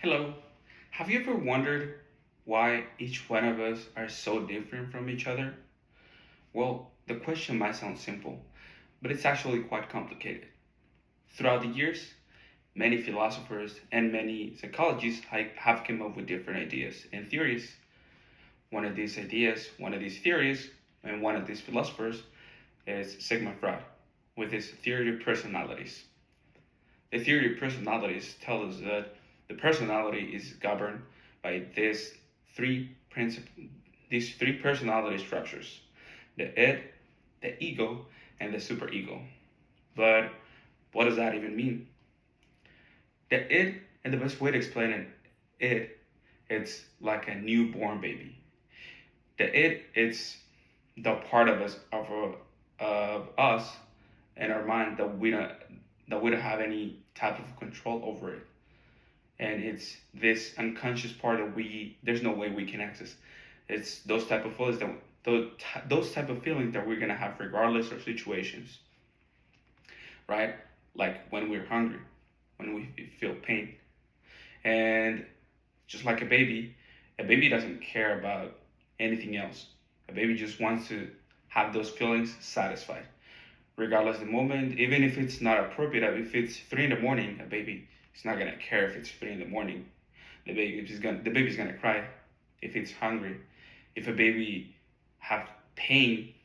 Hello. Have you ever wondered why each one of us are so different from each other? Well, the question might sound simple, but it's actually quite complicated. Throughout the years, many philosophers and many psychologists have come up with different ideas and theories. One of these theories, and one of these philosophers is Sigmund Freud, with his theory of personalities. The theory of personalities tells us that the personality is governed by three princip- these three personality structures: the id, the ego, and the superego. But what does that even mean? The id, and the best way to explain it's like a newborn baby. The id, it's the part of us and our mind that we don't have any type of control over it, and it's this unconscious part that we there's no way we can access. It's those type of feelings those type of feelings that we're gonna have regardless of situations, right? Like when we're hungry, when we feel pain, and just like a baby doesn't care about anything else. A baby just wants to have those feelings satisfied regardless of the moment, even if it's not appropriate. If it's 3 in the morning, a baby is not gonna care if it's 3 in the morning. The baby's gonna cry if it's hungry. If a baby have pain,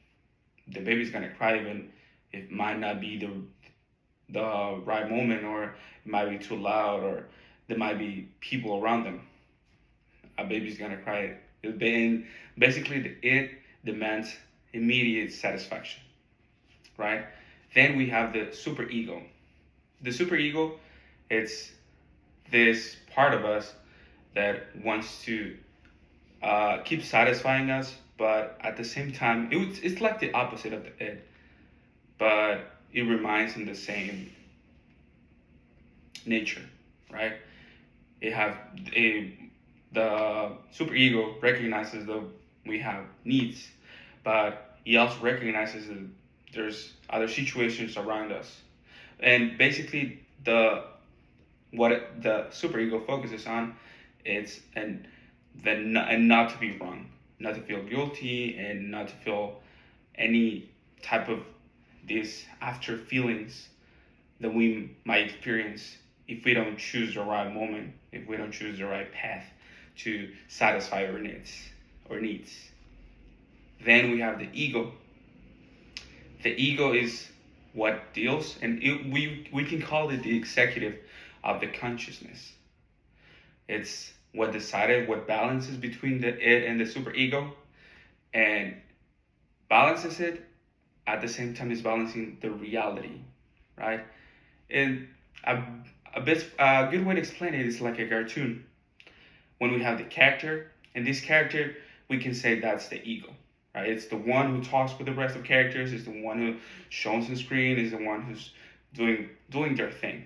the baby's gonna cry even if it might not be the right moment, or it might be too loud, or there might be people around them. A baby's gonna cry. And basically, it demands immediate satisfaction, right? Then we have the superego. The superego, it's this part of us that wants to keep satisfying us, but at the same time, it's like the opposite of the id, but it remains in the same nature, right? It have a The superego recognizes that we have needs, but he also recognizes that there's other situations around us, and basically the superego focuses on it's and not to be wrong, not to feel guilty, and not to feel any type of these after feelings that we might experience if we don't choose the right moment, if we don't choose the right path to satisfy our needs. Then we have the ego. The ego is what deals, and we can call it the executive of the consciousness. It's what balances between the id and the superego, and balances it at the same time is balancing the reality, right? And a, a good way to explain it is like a cartoon. When we have the character, and this character, we can say that's the ego, right? It's the one who talks with the rest of characters. It's the one who shows on screen. Is the one who's doing their thing.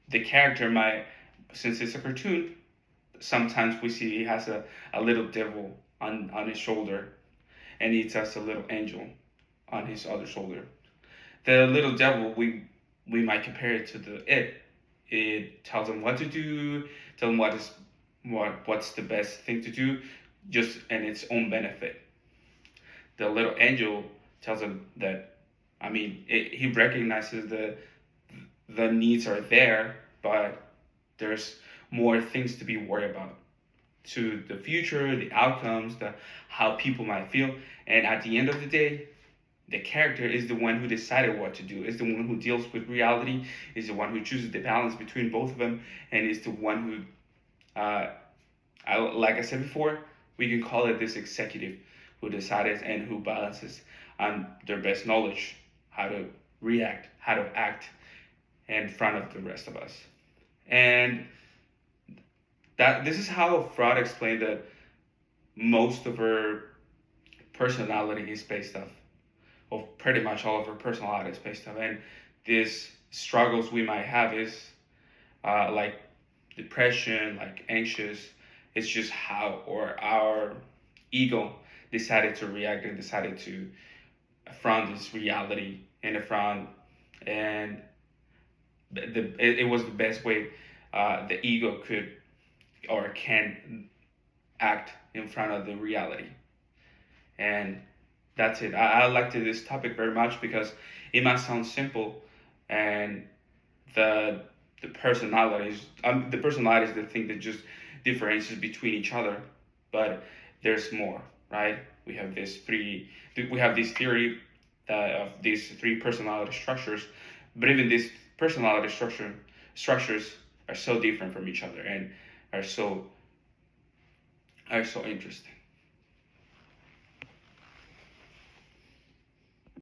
The character might, since it's a cartoon, sometimes we see he has a little devil on his shoulder, and he has a little angel on his other shoulder. The little devil, we might compare it to the it. It tells him what to do, tell him what's the best thing to do, just in its own benefit. The little angel tells him that, he recognizes the needs are there, but there's more things to be worried about, to the future, the outcomes, the how people might feel, and at the end of the day, the character is the one who decided what to do, is the one who deals with reality, is the one who chooses the balance between both of them, and is the one who, like I said before, we can call it this executive who decides and who balances on their best knowledge how to react, how to act in front of the rest of us. And that this is how Freud explained that most of her personality is based off, or pretty much all of her personality is based off. And these struggles we might have is like depression, like anxious. It's just how or our ego decided to react and decided to affront this reality and affront, and it was the best way the ego could or can act in front of the reality. And that's it. I liked this topic very much because it might sound simple, and the the personalities the personality is the thing that just differentiates between each other, but there's more, right? We have this theory of these three personality structures, but even these personality structures are so different from each other and are so are so interesting.